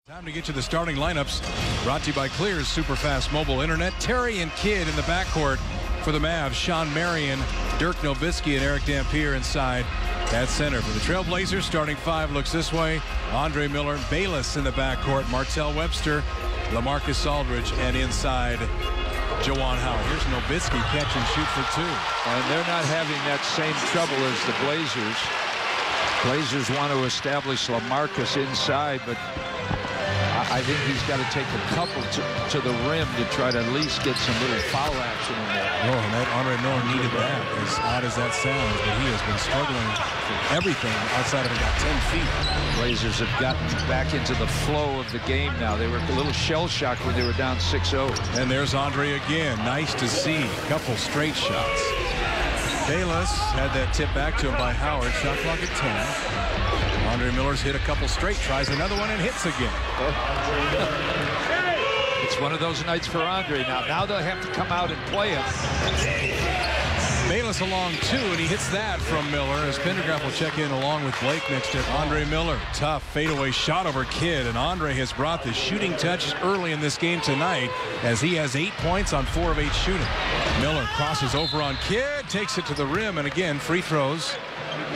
Time to get to the starting lineups. Brought to you by Clear's Superfast Mobile Internet. Terry and Kidd in the backcourt for the Mavs. Sean Marion, Dirk Nowitzki, and Eric Dampier inside at center. For the Trailblazers, starting five looks this way. Andre Miller, Bayless in the backcourt. Martell Webster, LaMarcus Aldridge, and inside Juwan Howard. Here's Nowitzki, catch and shoot for two. And they're not having that same trouble as the Blazers. Blazers want to establish LaMarcus inside, but I think he's got to take a couple to the rim to try to at least get some little foul action in there. Oh, and that Andre Miller needed that, as odd as that sounds, but he has been struggling for everything outside of about 10 feet. Blazers have gotten back into the flow of the game now. They were a little shell-shocked when they were down 6-0. And there's Andre again. Nice to see. A couple straight shots. Bayless had that tip back to him by Howard. Shot clock at 10. Andre Miller's hit a couple straight, tries another one and hits again. It's one of those nights for Andre now. Now they'll have to come out and play him. Bayless along two, and he hits that from Miller as Pendergraft will check in along with Blake next to Andre Miller. Tough fadeaway shot over Kidd, and Andre has brought the shooting touch early in this game tonight as he has 8 points on 4 of 8 shooting. Miller crosses over on Kidd, takes it to the rim, and again, free throws.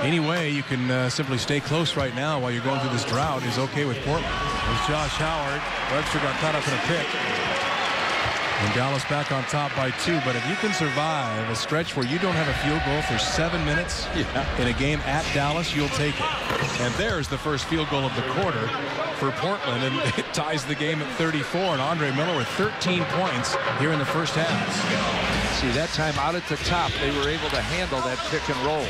Any way you can simply stay close right now while you're going through this drought is okay with Portland. There's Josh Howard. Webster got caught up in a pick. And Dallas back on top by 2. But if you can survive a stretch where you don't have a field goal for 7 minutes in a game at Dallas, you'll take it. And there's the first field goal of the quarter for Portland, and it ties the game at 34. And Andre Miller with 13 points here in the first half. See, that time out at the top, they were able to handle that pick and roll.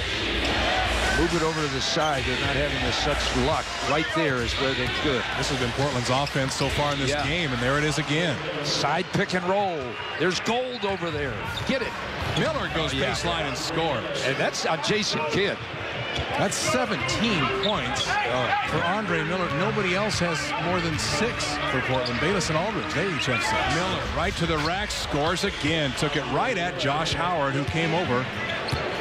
Move it over to the side. They're not having such luck. Right there is where they could. This has been Portland's offense so far in this game, and there it is again. Side pick and roll. There's gold over there. Get it. Miller goes baseline and scores. And that's on Jason Kidd. That's 17 points for Andre Miller. Nobody else has more than 6 for Portland. Bayless and Aldridge, they each have 6. Miller right to the rack, scores again. Took it right at Josh Howard, who came over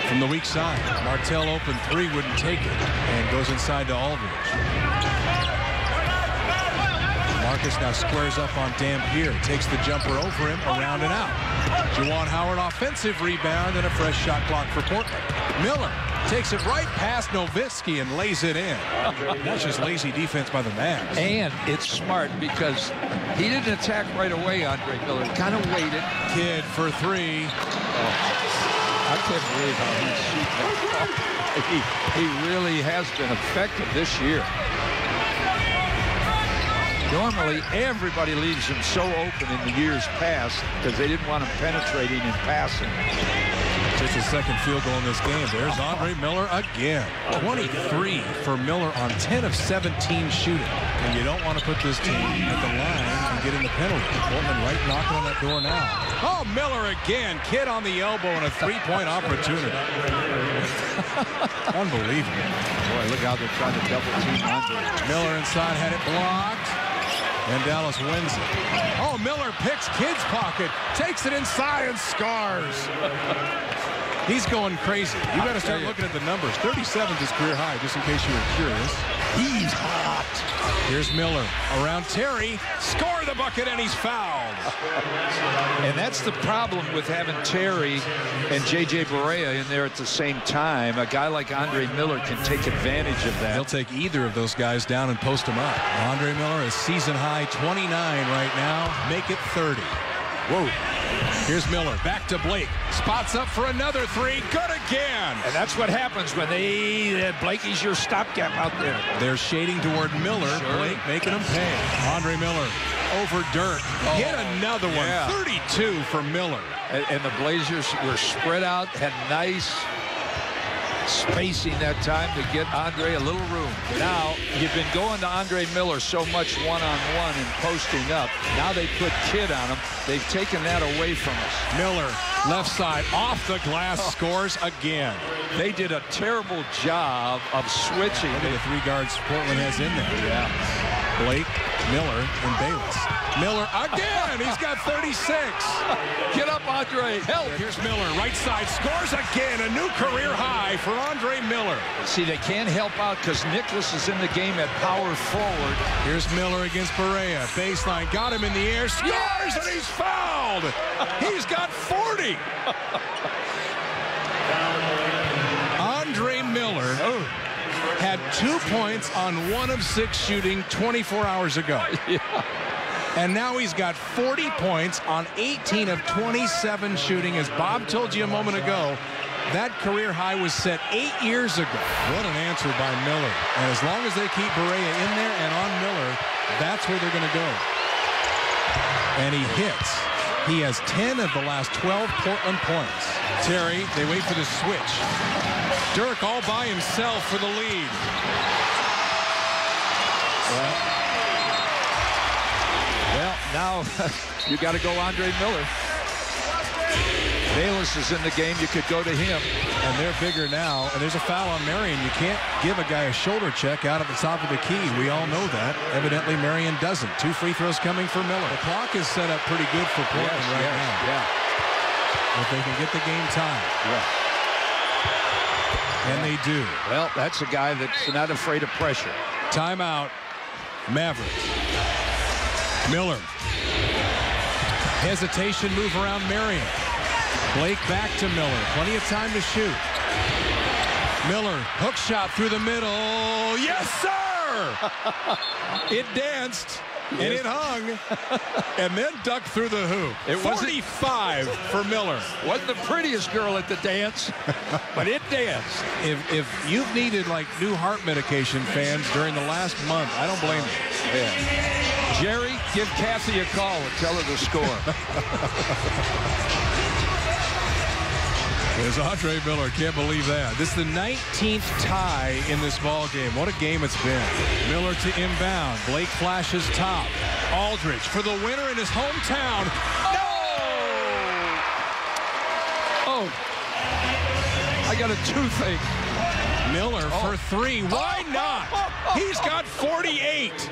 from the weak side. Martell open 3, wouldn't take it, and goes inside to Aldridge. Marcus now squares up on Dampier, takes the jumper over him, around and out. Juwan Howard offensive rebound and a fresh shot clock for Portland. Miller takes it right past Nowitzki and lays it in. That's just lazy defense by the Mavs. And it's smart because he didn't attack right away, Andre Miller. Kind of waited. Kidd for 3. I can't believe how he's shooting. He really has been effective this year. Normally, everybody leaves him so open in the years past because they didn't want him penetrating and passing. Just a second field goal in this game. There's Andre Miller again. 23 for Miller on 10 of 17 shooting. And you don't want to put this team at the line and get in the penalty. Portland right knocking on that door now. Oh, Miller again. Kidd on the elbow and a 3-point opportunity. Unbelievable. Boy, look how they're trying to double team Andre. Miller inside had it blocked. And Dallas wins it. Oh, Miller picks Kidd's pocket, takes it inside and scores. He's going crazy. You got to start looking at the numbers. 37 is his career high, just in case you were curious. He's hot. Here's Miller around Terry. Score the bucket, and he's fouled. And that's the problem with having Terry and J.J. Barea in there at the same time. A guy like Andre Miller can take advantage of that. He'll take either of those guys down and post them up. Andre Miller is season high 29 right now. Make it 30. Whoa. Here's Miller, back to Blake. Spots up for another 3. Good again. And that's what happens when Blakey's your stopgap out there. They're shading toward Miller. Sure. Blake making him pay. Andre Miller over Dirk. Get another one. 32 for Miller. And the Blazers were spread out, had nice spacing that time to get Andre a little room. Now, you've been going to Andre Miller so much one-on-one and posting up. Now they put Kidd on him. They've taken that away from us. Miller, left side, off the glass, scores again. They did a terrible job of switching. Look at the 3 guards Portland has in there. Yeah. Blake, Miller, and Bayless. Miller again. He's got 36. Get up, Andre. Help. Here's Miller. Right side. Scores again. A new career high for Andre Miller. See, they can't help out because Nicholas is in the game at power forward. Here's Miller against Barea. Baseline. Got him in the air. Scores, and he's fouled. He's got 40. Andre Miller had 2 points on 1 of 6 shooting 24 hours ago. Yeah. And now he's got 40 points on 18 of 27 shooting. As Bob told you a moment ago, that career high was set 8 years ago. What an answer by Miller. And as long as they keep Barea in there and on Miller, that's where they're going to go. And he hits. He has 10 of the last 12 Portland points. Terry, they wait for the switch. Dirk all by himself for the lead. Well, now you got to go Andre Miller. Bayless is in the game. You could go to him. And they're bigger now. And there's a foul on Marion. You can't give a guy a shoulder check out at the top of the key. We all know that. Evidently, Marion doesn't. 2 free throws coming for Miller. The clock is set up pretty good for Portland now. Yeah. If they can get the game time. Yeah. And they do. Well, that's a guy that's not afraid of pressure. Timeout. Mavericks. Miller. Hesitation move around Marion. Blake back to Miller. Plenty of time to shoot. Miller, hook shot through the middle. Yes, sir! It danced, and it hung, and then ducked through the hoop. It 45 for Miller. Wasn't the prettiest girl at the dance, but it danced. If you've needed, like, new heart medication, fans, during the last month, I don't blame you. Yeah. Jerry, give Kathy a call and tell her the score. There's Andre Miller. Can't believe that. This is the 19th tie in this ball game. What a game it's been. Miller to inbound. Blake flashes top. Aldridge for the winner in his hometown. No! Oh. I got a toothache. Miller for 3. Why not? He's got 48.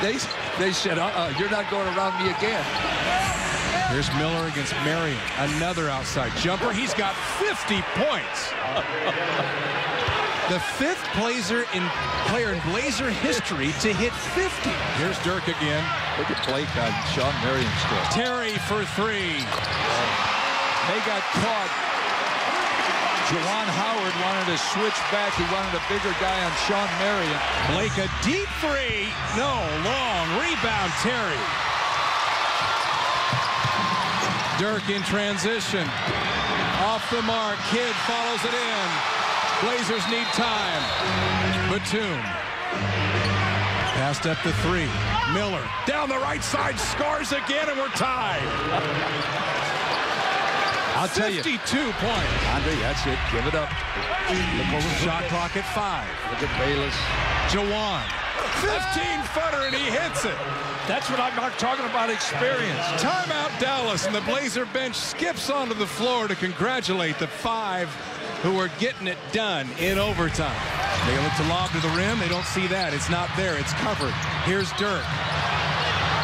They said, you're not going around me again. Here's Miller against Marion. Another outside jumper. He's got 50 points. The 5th player in Blazer history to hit 50. Here's Dirk again. Look at Blake on Sean Marion still. Terry for 3. They got caught. Juwan Howard wanted to switch back. He wanted a bigger guy on Sean Marion. Blake a deep 3. No, long. Rebound, Terry. Dirk in transition. Off the mark. Kidd follows it in. Blazers need time. Batum. Passed up the 3. Miller down the right side. Scores again, and we're tied. I'll tell you. 52 points. Andre, that's it. Give it up. Look over the shot clock at 5. Look at Bayless. Jawan. 15-footer, and he hits it. That's what I'm talking about, experience. Timeout Dallas, and the Blazer bench skips onto the floor to congratulate the 5 who are getting it done in overtime. They look to lob to the rim. They don't see that. It's not there. It's covered. Here's Dirk.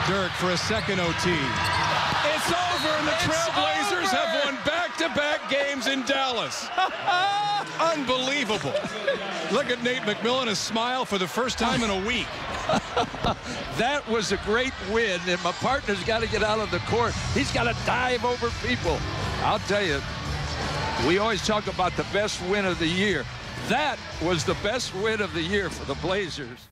Dirk for a second OT. It's over, and the Trailblazers have won back-to-back games in Dallas. Unbelievable. Look at Nate McMillan smile for the first time in a week. That was a great win, and my partner's got to get out of the court. He's got to dive over people. I'll tell you, we always talk about the best win of the year. That was the best win of the year for the Blazers.